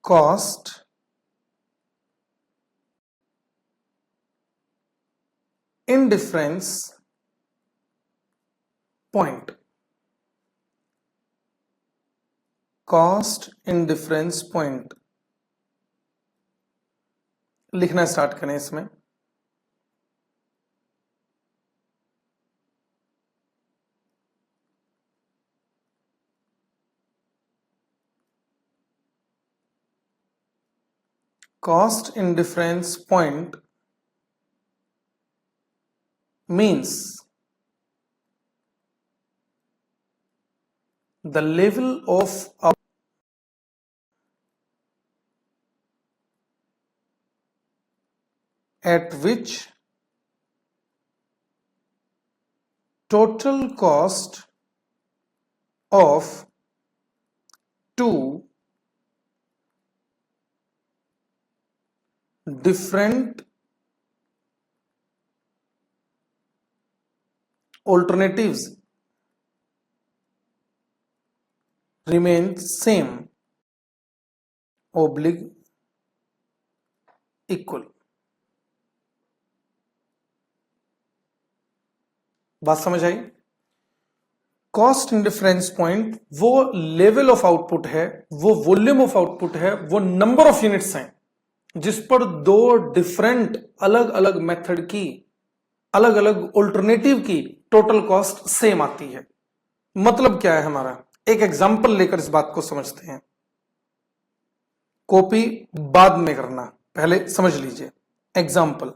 cost indifference point, cost indifference point लिखना start करें इसमें। Cost indifference point means the level of at which total cost of two different alternatives remain same oblique equal। बात समझ आई? Cost indifference point वो level of output है, वो volume of output है, वो नंबर ऑफ यूनिट्स हैं जिस पर दो डिफरेंट अलग अलग मेथड की, अलग अलग ऑल्टरनेटिव की टोटल कॉस्ट सेम आती है। मतलब क्या है हमारा? एक एग्जांपल लेकर इस बात को समझते हैं। कॉपी बाद में करना, पहले समझ लीजिए एग्जांपल।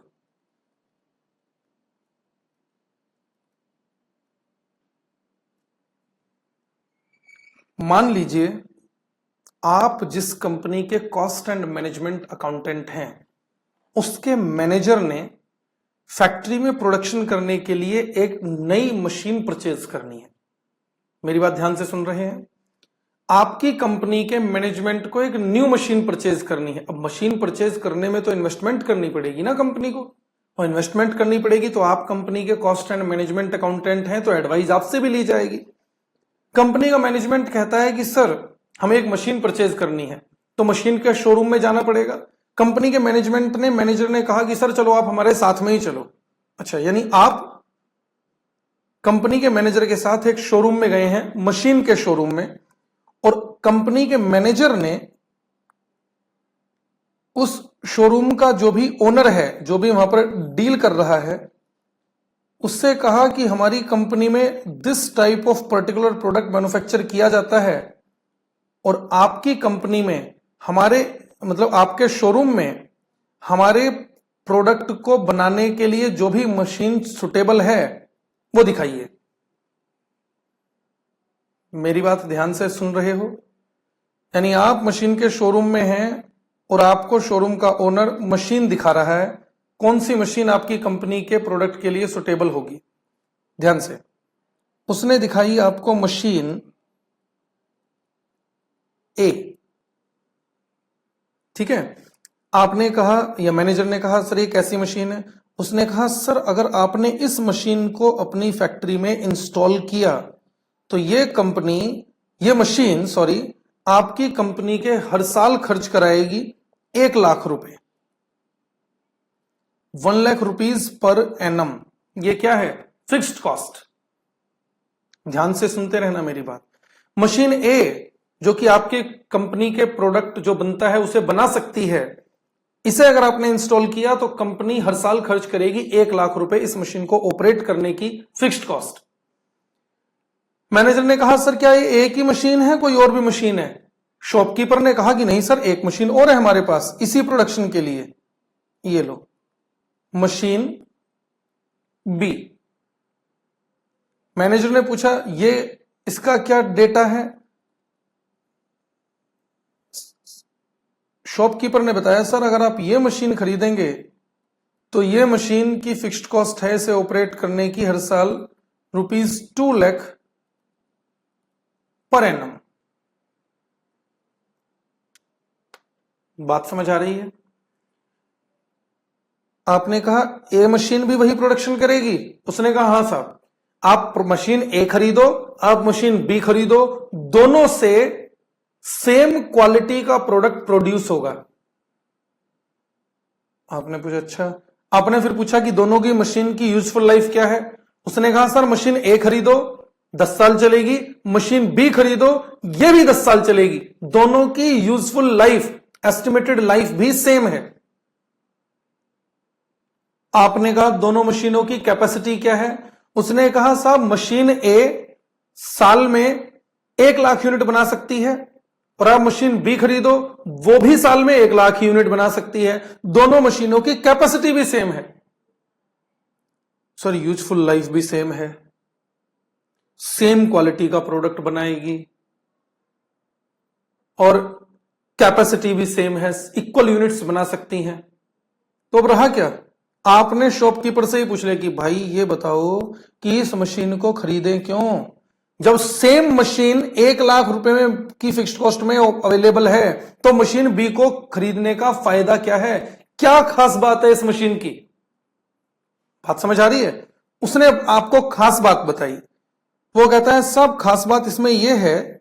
मान लीजिए आप जिस कंपनी के कॉस्ट एंड मैनेजमेंट अकाउंटेंट हैं, उसके मैनेजर ने फैक्ट्री में प्रोडक्शन करने के लिए एक नई मशीन परचेज करनी है। मेरी बात ध्यान से सुन रहे हैं? आपकी कंपनी के मैनेजमेंट को एक न्यू मशीन परचेज करनी है। अब मशीन परचेज करने में तो इन्वेस्टमेंट करनी पड़ेगी ना कंपनी को, और इन्वेस्टमेंट करनी पड़ेगी तो आप कंपनी के कॉस्ट एंड मैनेजमेंट अकाउंटेंट हैं, तो एडवाइस आपसे भी ली जाएगी। कंपनी का मैनेजमेंट कहता है कि सर हमें एक मशीन परचेज करनी है, तो मशीन के शोरूम में जाना पड़ेगा। कंपनी के मैनेजमेंट ने, मैनेजर ने कहा कि सर चलो आप हमारे साथ में ही चलो। अच्छा, यानी आप कंपनी के मैनेजर के साथ एक शोरूम में गए हैं, मशीन के शोरूम में, और कंपनी के मैनेजर ने उस शोरूम का जो भी ओनर है, जो भी वहां पर डील कर रहा है, उससे कहा कि हमारी कंपनी में this type of particular product manufacture किया जाता है, और आपकी कंपनी में हमारे मतलब आपके शोरूम में हमारे प्रोडक्ट को बनाने के लिए जो भी मशीन सुटेबल है वो दिखाइए। मेरी बात ध्यान से सुन रहे हो? यानी आप मशीन के शोरूम में हैं और आपको शोरूम का ओनर मशीन दिखा रहा है, कौन सी मशीन आपकी कंपनी के प्रोडक्ट के लिए सुटेबल होगी। ध्यान से, उसने दिखाई आपको मशीन ए, ठीक है। आपने कहा या मैनेजर ने कहा सर ये कैसी मशीन है? उसने कहा सर अगर आपने इस मशीन को अपनी फैक्ट्री में इंस्टॉल किया तो ये मशीन आपकी कंपनी के हर साल खर्च कराएगी 1 लाख रुपए, 1 लाख रुपीज पर एनम। ये क्या है? Fixed cost. ध्यान से सुनते रहना मेरी बात। मशीन ए जो कि आपके कंपनी के प्रोडक्ट जो बनता है उसे बना सकती है, इसे अगर आपने इंस्टॉल किया तो कंपनी हर साल खर्च करेगी 1 लाख रुपए इस मशीन को ऑपरेट करने की फिक्स्ड कॉस्ट। मैनेजर ने कहा सर क्या ये एक ही मशीन है, कोई और भी मशीन है? शॉपकीपर ने कहा कि नहीं सर एक मशीन और है हमारे पास इसी प्रोडक्शन के लिए, ये लो मशीन बी। मैनेजर ने पूछा ये इसका क्या डेटा है? शॉपकीपर ने बताया सर अगर आप ये मशीन खरीदेंगे तो ये मशीन की फिक्स्ड कॉस्ट है इसे ऑपरेट करने की हर साल ₹2 लाख पर एनम। बात समझ आ रही है? आपने कहा ए मशीन भी वही प्रोडक्शन करेगी? उसने कहा हाँ साहब, आप मशीन ए खरीदो, आप मशीन बी खरीदो, दोनों से सेम क्वालिटी का प्रोडक्ट प्रोड्यूस होगा। आपने पूछा अच्छा, आपने फिर पूछा कि दोनों की मशीन की यूजफुल लाइफ क्या है। उसने कहा सर मशीन ए खरीदो 10 साल चलेगी, मशीन बी खरीदो ये भी 10 साल चलेगी। दोनों की यूजफुल लाइफ, एस्टिमेटेड लाइफ भी सेम है। आपने कहा दोनों मशीनों की कैपेसिटी क्या है। उसने कहा साहब मशीन ए साल में 1 लाख यूनिट बना सकती है और आप मशीन बी खरीदो वो भी साल में 1 लाख यूनिट बना सकती है। दोनों मशीनों की कैपेसिटी भी सेम है सर, यूजफुल लाइफ भी सेम है, सेम क्वालिटी का प्रोडक्ट बनाएगी और कैपेसिटी भी सेम है, इक्वल यूनिट्स बना सकती हैं। तो अब रहा क्या, आपने शॉपकीपर से ही पूछ लिया कि भाई ये बताओ कि इस मशीन को खरीदें क्यों, जब सेम मशीन 1 लाख रुपए में की फिक्स्ड कॉस्ट में अवेलेबल है तो मशीन बी को खरीदने का फायदा क्या है, क्या खास बात है इस मशीन की। बात समझ आ रही है। उसने आपको खास बात बताई। वो कहता है सब खास बात इसमें यह है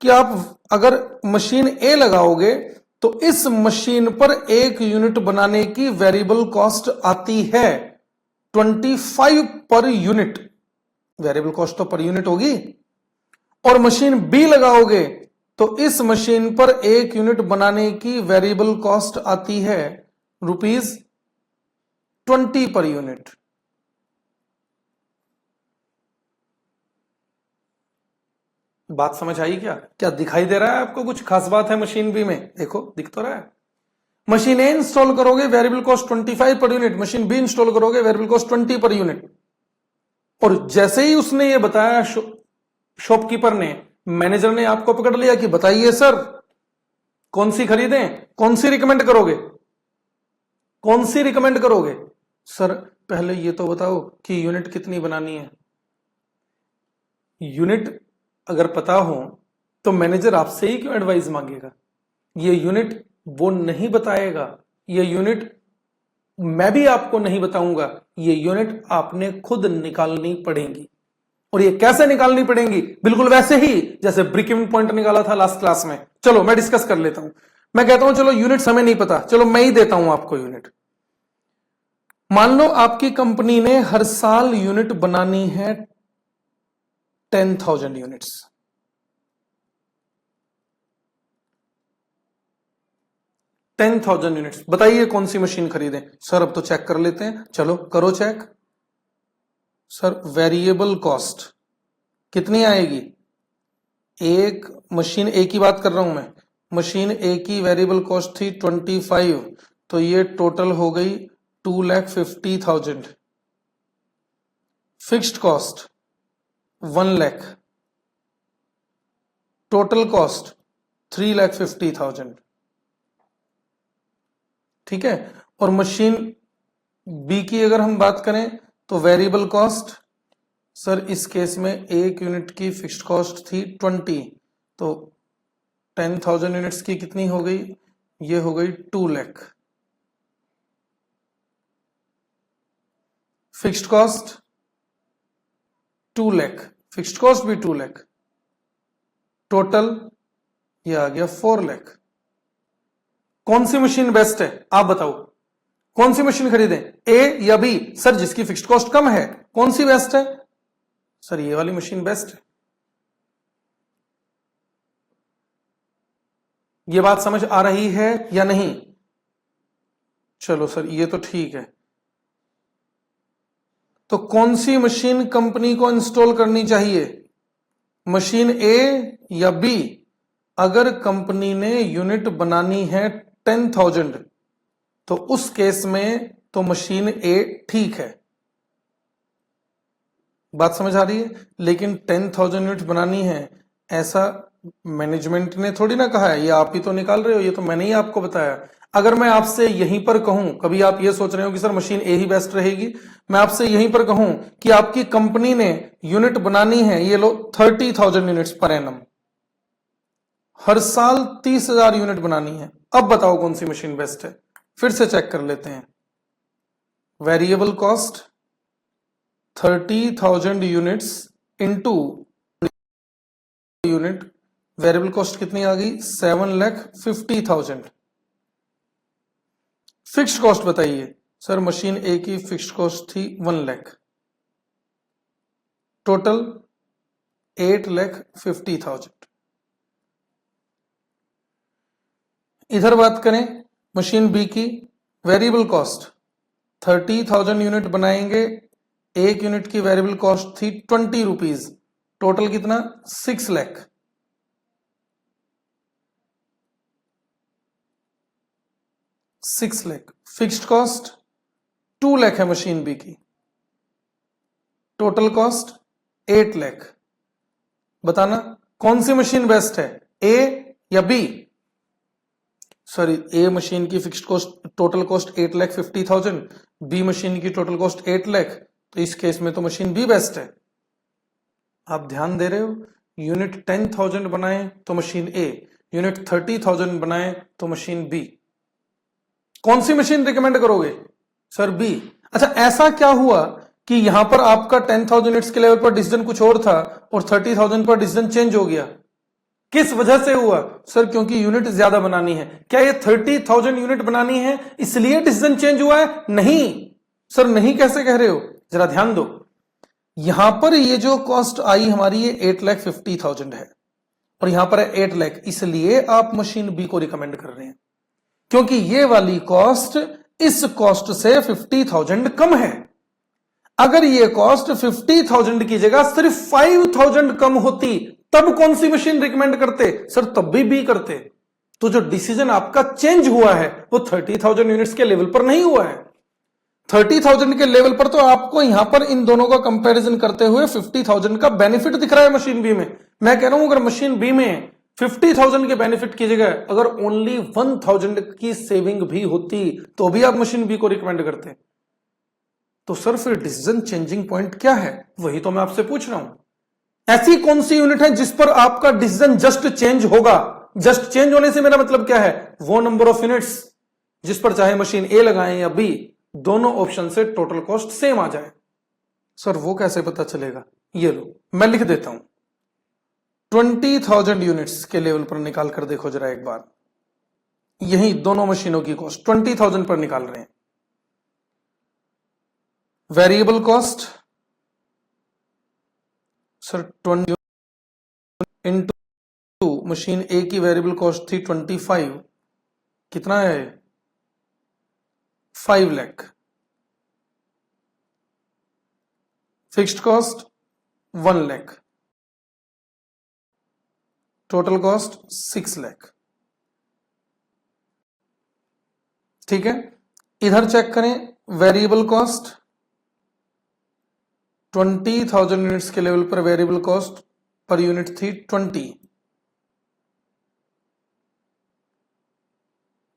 कि आप अगर मशीन ए लगाओगे तो इस मशीन पर 1 यूनिट बनाने की वेरिएबल कॉस्ट आती है 25 पर यूनिट। वेरिएबल कॉस्ट तो पर यूनिट होगी। और मशीन बी लगाओगे तो इस मशीन पर 1 यूनिट बनाने की वेरिएबल कॉस्ट आती है ₹20 पर यूनिट। बात समझ आई क्या, क्या दिखाई दे रहा है आपको कुछ खास बात है मशीन बी में। देखो दिख तो रहा है। मशीन ए इंस्टॉल करोगे variable cost 25 per unit, machine B install करोगे वेरिएबल कॉस्ट 20 पर यूनिट। और जैसे ही उसने ये बताया शॉपकीपर ने, मैनेजर ने आपको पकड़ लिया कि बताइए सर कौन सी खरीदें, कौन सी रिकमेंड करोगे, कौन सी रिकमेंड करोगे। सर पहले ये तो बताओ कि यूनिट कितनी बनानी है। यूनिट अगर पता हो तो मैनेजर आपसे ही क्यों एडवाइस मांगेगा। ये यूनिट वो नहीं बताएगा, ये यूनिट मैं भी आपको नहीं बताऊंगा, ये यूनिट आपने खुद निकालनी पड़ेगी। और ये कैसे निकालनी पड़ेगी, बिल्कुल वैसे ही जैसे ब्रेक-इवन पॉइंट निकाला था लास्ट क्लास में। चलो मैं डिस्कस कर लेता हूं। मैं कहता हूं चलो यूनिट हमें नहीं पता, चलो मैं ही देता हूं आपको यूनिट। मान लो आपकी कंपनी ने हर साल यूनिट बनानी है 10,000 यूनिट्स। 10,000 यूनिट्स, बताइए कौन सी मशीन खरीदें। सर अब तो चेक कर लेते हैं, चलो करो चेक। सर वेरिएबल कॉस्ट कितनी आएगी, एक मशीन ए की बात कर रहा हूं मैं, मशीन ए की वेरिएबल कॉस्ट थी 25, तो ये टोटल हो गई 2,50,000। Fixed cost 1 lakh, total cost 3,50,000। ठीक है। और मशीन बी की अगर हम बात करें तो वेरिएबल कॉस्ट, सर इस केस में 1 यूनिट की फिक्स्ड कॉस्ट थी 20, तो 10,000 यूनिट्स की कितनी हो गई, ये हो गई 2 lakh. Fixed cost 2 lakh, fixed cost भी 2 लाख, टोटल ये आ गया 4 लाख। कौन सी मशीन बेस्ट है आप बताओ, कौन सी मशीन खरीदें, ए या बी। सर जिसकी फिक्स्ड कॉस्ट कम है कौन सी बेस्ट है, सर ये वाली मशीन बेस्ट है। ये बात समझ आ रही है या नहीं। चलो सर ये तो ठीक है। तो कौन सी मशीन कंपनी को इंस्टॉल करनी चाहिए, मशीन ए या बी। अगर कंपनी ने यूनिट बनानी है 10,000 तो उस केस में तो मशीन ए ठीक है। बात समझ आ रही है। लेकिन 10,000 यूनिट बनानी है ऐसा मैनेजमेंट ने थोड़ी ना कहा है, ये आप ही तो निकाल रहे हो, ये तो मैंने ही आपको बताया। अगर मैं आपसे यहीं पर कहूं, कभी आप ये सोच रहे हो कि सर मशीन ए ही बेस्ट रहेगी, मैं आपसे यहीं पर कहूं कि आपकी कंपनी ने यूनिट बनानी है, ये लो 30,000 यूनिट्स पर एनम, हर साल 30,000 यूनिट बनानी है। अब बताओ कौन सी मशीन बेस्ट है, फिर से चेक कर लेते हैं। Variable cost 30,000 units into unit variable cost कितनी आ गई? 7,50,000। फिक्स्ड कॉस्ट बताइए सर। मशीन ए की फिक्स्ड कॉस्ट थी 1 लाख, टोटल 8,50,000। इधर बात करें मशीन बी की, वेरिएबल कॉस्ट 30,000 यूनिट बनाएंगे, एक यूनिट की वेरिएबल कॉस्ट थी 20 रुपीज, टोटल कितना? 6 लाख। फिक्स्ड कॉस्ट 2 लाख है मशीन बी की, टोटल कॉस्ट 8 लाख। बताना कौन सी मशीन बेस्ट है, ए या बी? सॉरी, ए मशीन की fixed cost total cost 8,50,000, B machine की टोटल कॉस्ट 8 लाख, तो इस केस में तो मशीन बी बेस्ट है। आप ध्यान दे रहे हो? यूनिट 10,000 बनाए तो मशीन ए, यूनिट 30,000 बनाए तो मशीन बी। कौन सी मशीन रिकमेंड करोगे? Sir B. अच्छा, ऐसा क्या हुआ कि यहां पर आपका 10,000 यूनिट्स के लेवल पर डिसीजन कुछ और था और 30,000 पर डिसीजन चेंज हो गया? किस वजह से हुआ? सर क्योंकि यूनिट ज्यादा बनानी है। क्या ये 30,000 यूनिट बनानी है इसलिए डिसीजन चेंज हुआ है? नहीं सर, नहीं कैसे कह रहे हो? जरा ध्यान दो, यहां पर ये जो कॉस्ट आई हमारी ये 8,50,000 है और यहां पर है 8 लाख, इसलिए आप मशीन बी को रिकमेंड कर रहे हैं क्योंकि ये वाली कॉस्ट इस कॉस्ट से 50,000 कम है। अगर ये कॉस्ट 50,000 की जगह सिर्फ 5,000 कम होती तब कौन सी मशीन रिकमेंड करते? सर तब भी बी करते। तो जो डिसीजन आपका चेंज हुआ है वो 30,000 यूनिट्स के लेवल पर नहीं हुआ है। 30,000 के लेवल पर तो आपको यहां पर इन दोनों का कंपैरिजन करते हुए 50,000 का बेनिफिट दिख रहा है मशीन बी में। मैं कह रहा हूं अगर मशीन बी में 50,000 के बेनिफिट की जगह अगर ओनली 1,000 की सेविंग भी होती तो भी आप मशीन बी को रिकमेंड करते। तो सर फिर डिसीजन चेंजिंग पॉइंट क्या है? वही तो मैं आपसे पूछ रहा हूं। ऐसी कौन सी यूनिट है जिस पर आपका डिसीजन जस्ट चेंज होगा? जस्ट चेंज होने से मेरा मतलब क्या है? वो नंबर ऑफ यूनिट्स जिस पर चाहे मशीन ए लगाएं या बी, दोनों ऑप्शन से टोटल कॉस्ट सेम आ जाए। सर वो कैसे पता चलेगा? ये लो मैं लिख देता हूं, 20,000 यूनिट्स के लेवल पर निकाल कर देखो जरा एक बार। यही दोनों मशीनों की कॉस्ट 20,000 पर निकाल रहे हैं। Variable cost sir 20 into machine A की वेरिएबल कॉस्ट थी 25, कितना है? 5 lakh. Fixed cost 1 lakh, total cost 6 lakh. ठीक है, इधर चेक करें वेरिएबल कॉस्ट 20,000 यूनिट्स के लेवल पर वेरिएबल कॉस्ट पर यूनिट थी 20,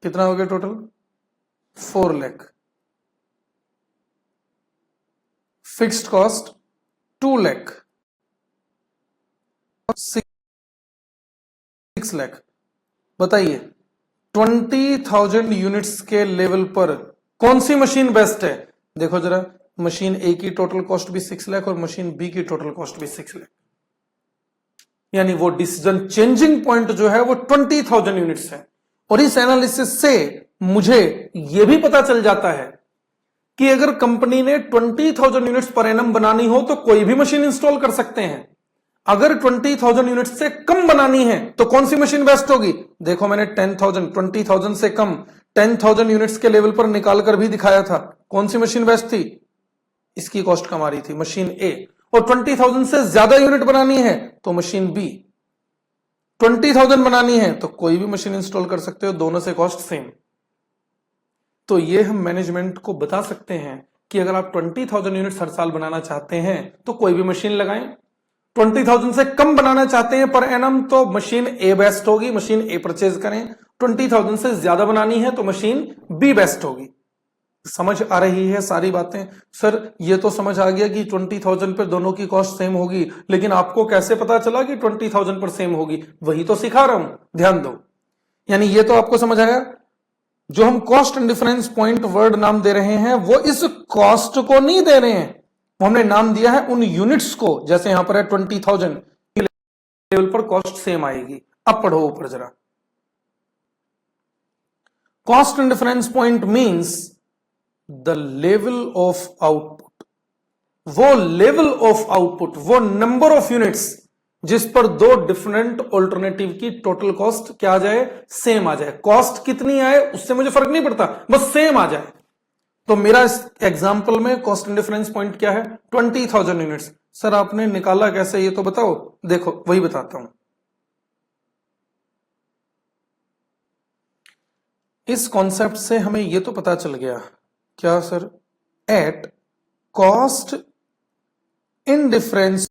कितना हो गया total? 4 lakh. Fixed cost 2 lakh, 6 lakh. बताइए 20,000 यूनिट्स के लेवल पर कौन सी मशीन बेस्ट है? देखो जरा, मशीन ए की टोटल कॉस्ट भी 6 लाख और मशीन बी की टोटल कॉस्ट भी 6 लाख। यानी वो डिसीजन चेंजिंग पॉइंट जो है वो 20,000 यूनिट्स है। और इस एनालिसिस से मुझे यह भी पता चल जाता है कि अगर कंपनी ने 20,000 यूनिट्स पर एनम बनानी हो तो कोई भी मशीन इंस्टॉल कर सकते हैं। अगर 20,000 यूनिट्स से कम बनानी है तो कौन सी मशीन बेस्ट होगी? देखो मैंने 20,000 से कम 10,000 यूनिट्स के लेवल पर निकाल कर भी दिखाया था। कौन सी मशीन बेस्ट थी? इसकी कॉस्ट कम आ रही थी, मशीन ए। और 20,000 से ज्यादा यूनिट बनानी है तो मशीन बी। 20,000 बनानी है तो कोई भी मशीन इंस्टॉल कर सकते हो, दोनों से कॉस्ट सेम। तो ये हम मैनेजमेंट को बता सकते हैं कि अगर आप 20,000 यूनिट्स हर साल बनाना चाहते हैं तो कोई भी मशीन लगाएं। 20,000 से कम बनाना चाहते हैं पर एनम तो मशीन ए बेस्ट होगी, मशीन ए परचेज करें। 20,000 से ज्यादा बनानी है तो मशीन बी बेस्ट होगी। समझ आ रही है सारी बातें? सर ये तो समझ आ गया कि 20,000 पर दोनों की कॉस्ट सेम होगी, लेकिन आपको कैसे पता चला कि 20,000 पर सेम होगी? वही तो सिखा रहा हूं, ध्यान दो। यानी ये तो आपको समझ आया, जो हम cost and difference point word नाम दे रहे हैं वो इस कॉस्ट को नहीं दे रहे हैं, वो हमने नाम दिया है उन यूनिट्स को। जैसे यहां पर है 20,000 लेवल पर कॉस्ट सेम आएगी, अब पढ़ो ऊपर जरा। Cost and difference point means the level of output, वो लेवल ऑफ आउटपुट, वो नंबर ऑफ यूनिट्स जिस पर दो डिफरेंट ऑल्टरनेटिव की टोटल कॉस्ट क्या आ जाए, सेम आ जाए। कॉस्ट कितनी आए उससे मुझे फर्क नहीं पड़ता, बस सेम आ जाए। तो मेरा इस एग्जांपल में कॉस्ट एंड डिफरेंस पॉइंट क्या है, 20,000 यूनिट्स। सर आपने निकाला कैसे ये तो बताओ। देखो वही बताता हूं। इस कॉन्सेप्ट से हमें ये तो पता चल गया, क्या sir, at cost in difference,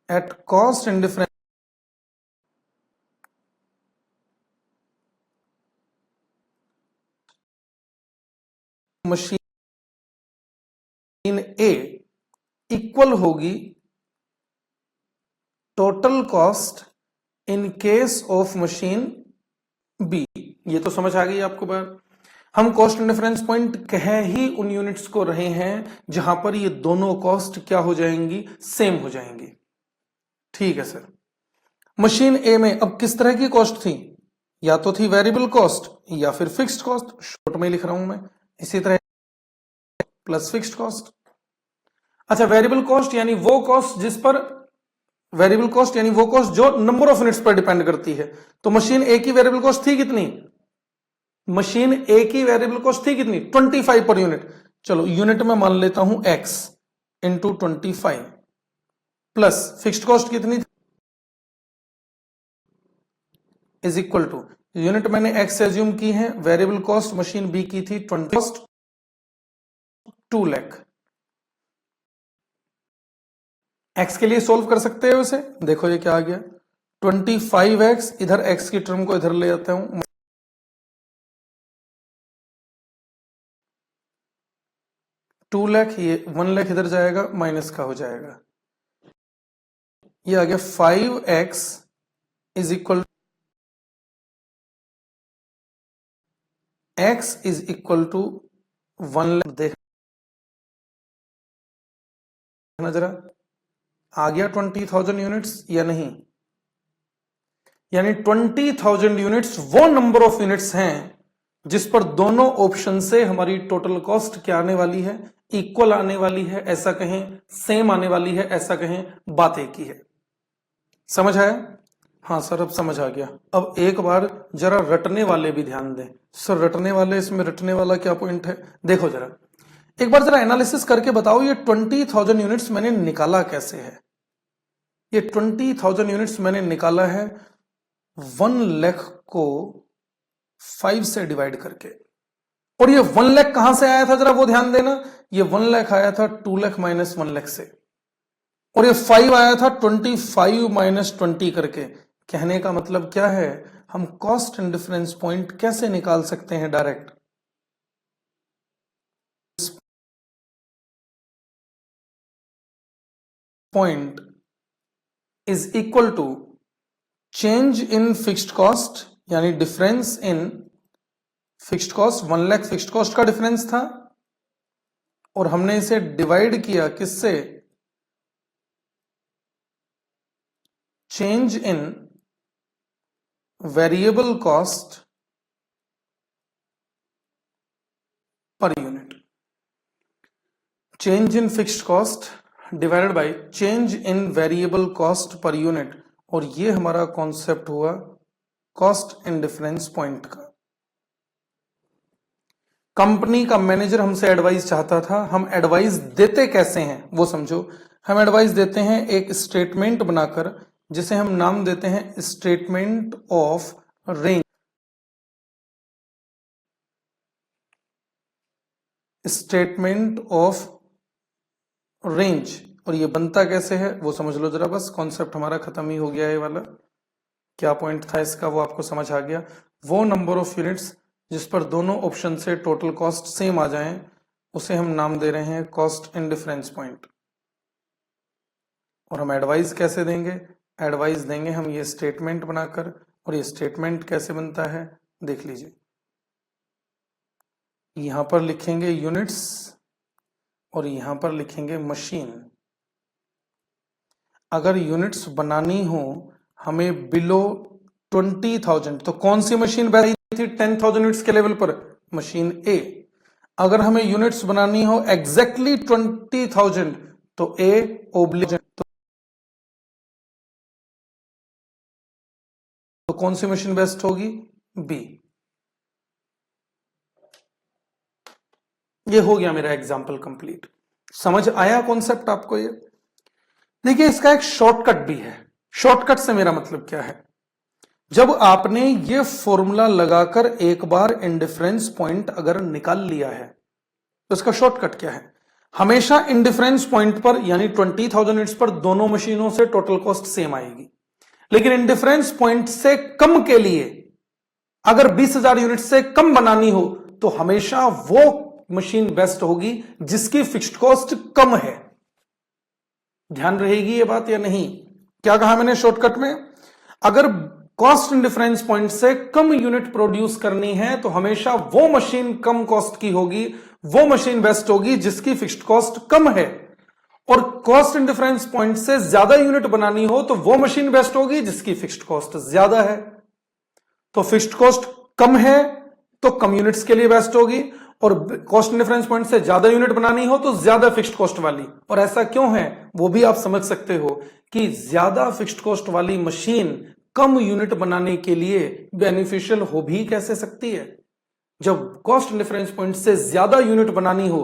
at cost in difference machine A equal होगी total cost in case of machine B. ये तो समझ आ गई आपको बात। हम कॉस्ट एंड डिफरेंस पॉइंट कह ही उन यूनिट्स को रहे हैं जहां पर ये दोनों कॉस्ट क्या हो जाएंगी, सेम हो जाएंगी। ठीक है सर। मशीन ए में अब किस तरह की कॉस्ट थी, या तो थी वेरिएबल कॉस्ट या फिर फिक्स्ड कॉस्ट, शॉर्ट में लिख रहा हूं मैं। इसी तरह प्लस फिक्स्ड कॉस्ट। अच्छा, वेरिएबल कॉस्ट यानी वो कॉस्ट जिस पर, वेरिएबल कॉस्ट यानी वो कॉस्ट जो नंबर ऑफ यूनिट्स पर डिपेंड करती है। तो मशीन ए की वेरिएबल कॉस्ट थी कितनी, मशीन ए की वेरिएबल कॉस्ट थी कितनी, 25 पर यूनिट। चलो यूनिट में मान लेता हूं x into 25 plus fixed cost कितनी इज इक्वल टू, यूनिट मैंने x एज्यूम की है, वेरिएबल कॉस्ट मशीन बी की थी 20 कॉस्ट 2 लाख। x के लिए सोल्व कर सकते हो इसे, देखो ये क्या आ गया, 25x, इधर x की टर्म को इधर ले आता हूं, 2 लाख, ये 1 लाख इधर जाएगा, माइनस का हो जाएगा। ये आ गया 5x is equal, x is equal to 1 lakh. देखना जरा, आ गया 20,000 यूनिट्स या नहीं। यानी 20,000 यूनिट्स वो नंबर ऑफ यूनिट्स हैं जिस पर दोनों ऑप्शन से हमारी टोटल कॉस्ट क्या आने वाली है, इक्वल आने वाली है, ऐसा कहें, सेम आने वाली है, ऐसा कहें, बात एक ही है। समझ आया? हाँ सर अब समझ आ गया। अब एक बार जरा रटने वाले भी ध्यान दें। सर रटने वाले, इसमें रटने वाला क्या पॉइंट है, देखो जरा एक बार जरा एनालिसिस करके बताओ, ये 20,000 यूनिट्स मैंने निकाला कैसे है। ये 20,000 यूनिट्स मैंने निकाला है 1 लाख को 5 से डिवाइड करके। और ये 1 लाख कहां से आया था जरा वो ध्यान देना, ये 1 लाख आया था 2 लाख माइनस 1 लाख से, और ये 5 आया था 25 माइनस 20 करके। कहने का मतलब क्या है, हम कॉस्ट एंड डिफरेंस पॉइंट कैसे निकाल सकते हैं direct, point is equal to change in fixed cost, यानी difference in fixed cost. 1 lakh fixed cost का डिफरेंस था और हमने इसे डिवाइड किया किससे, change in variable cost per unit. Change in fixed cost divided by change in variable cost per unit, और ये हमारा कॉन्सेप्ट हुआ कॉस्ट एंड डिफरेंस पॉइंट का। कंपनी का मैनेजर हमसे एडवाइस चाहता था, हम एडवाइस देते कैसे हैं वो समझो। हम एडवाइस देते हैं एक स्टेटमेंट बनाकर, जिसे हम नाम देते हैं statement of range. Statement of range, और ये बनता कैसे है वो समझ लो जरा, बस कॉन्सेप्ट हमारा खत्म ही हो गया है वाला। क्या पॉइंट था इसका वो आपको समझ आ गया। वो नंबर ऑफ यूनिट्स जिस पर दोनों ऑप्शन से टोटल कॉस्ट सेम आ जाएं, उसे हम नाम दे रहे हैं कॉस्ट इन डिफरेंस पॉइंट। और हम एडवाइस कैसे देंगे, एडवाइस देंगे हम ये स्टेटमेंट बनाकर, और ये स्टेटमेंट कैसे बनता है देख लीजिए। यहां पर लिखेंगे यूनिट्स, और यहां पर लिखेंगे मशीन। अगर यूनिट्स बनानी हो हमें बिलो 20,000, तो कौन सी मशीन बनाई थी 10,000 यूनिट्स के लेवल पर? मशीन ए। अगर हमें यूनिट्स बनानी हो एग्जैक्टली 20,000 तो ए ओब्लिक, तो कौन सी मशीन बेस्ट होगी? बी। ये हो गया मेरा एग्जाम्पल कंप्लीट। समझ आया कॉन्सेप्ट आपको? ये देखिए, इसका एक शॉर्टकट भी है। शॉर्टकट से मेरा मतलब क्या है? जब आपने ये फॉर्मूला लगाकर एक बार इंडिफरेंस पॉइंट अगर निकाल लिया है तो इसका शॉर्टकट क्या है? हमेशा इंडिफरेंस पॉइंट पर यानी 20,000 यूनिट्स पर दोनों मशीनों से टोटल कॉस्ट सेम आएगी, लेकिन इंडिफरेंस पॉइंट से कम के लिए अगर 20,000 यूनिट से कम बनानी हो तो हमेशा वो मशीन बेस्ट होगी जिसकी फिक्स्ड कॉस्ट कम है। ध्यान रहेगी ये बात या नहीं? क्या कहा मैंने शॉर्टकट में? अगर कॉस्ट डिफरेंस पॉइंट से कम यूनिट प्रोड्यूस करनी है तो हमेशा वो मशीन कम कॉस्ट की होगी, वो मशीन बेस्ट होगी जिसकी फिक्स्ड कॉस्ट कम है। और कॉस्ट डिफरेंस पॉइंट से ज्यादा यूनिट बनानी हो तो वो मशीन बेस्ट होगी जिसकी फिक्स्ड कॉस्ट ज्यादा है। तो फिक्स्ड कॉस्ट कम है तो कम यूनिट्स के लिए बेस्ट होगी, और कॉस्ट डिफरेंस पॉइंट से ज्यादा यूनिट बनानी हो तो ज्यादा फिक्स्ड कॉस्ट वाली। और ऐसा क्यों है वो भी आप समझ सकते हो कि ज्यादा फिक्स्ड कॉस्ट वाली मशीन कम यूनिट बनाने के लिए बेनिफिशियल हो भी कैसे सकती है? जब कॉस्ट डिफरेंस पॉइंट से ज्यादा यूनिट बनानी हो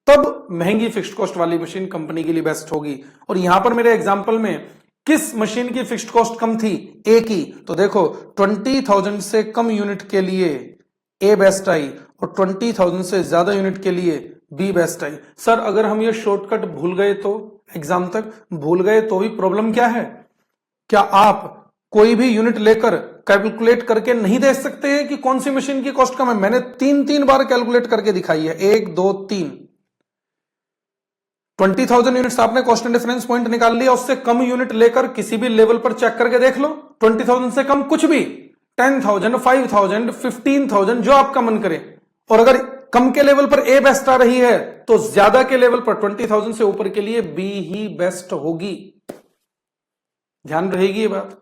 तब महंगी फिक्स्ड कॉस्ट वाली मशीन कंपनी के लिए बेस्ट होगी। और यहां पर मेरे एग्जांपल में किस मशीन की फिक्स्ड कॉस्ट कम थी? ए की। तो देखो 20,000 से कम यूनिट के लिए ए बेस्ट आई और 20,000 से ज्यादा यूनिट के लिए बी बेस्ट आई। सर अगर हम ये शॉर्टकट भूल गए तो, एग्जाम तक भूल गए तो भी प्रॉब्लम क्या है? क्या आप कोई भी यूनिट लेकर कैलकुलेट करके नहीं देख सकते हैं कि कौन सी मशीन की कॉस्ट कम है? मैंने 3 बार कैलकुलेट करके दिखाई है, 1 2 3। 20,000 यूनिट्स आपने कॉस्ट एंड डिफरेंस पॉइंट निकाल लिया, उससे कम यूनिट लेकर किसी भी लेवल पर चेक करके देख लो। 20,000 से कम कुछ भी, 10,000 5,000 15,000 जो आपका मन करे। और अगर कम के लेवल पर ए बेस्ट आ रही है तो ज्यादा के लेवल पर 20,000 से ऊपर के लिए बी ही बेस्ट होगी। ध्यान रहेगी ये बात।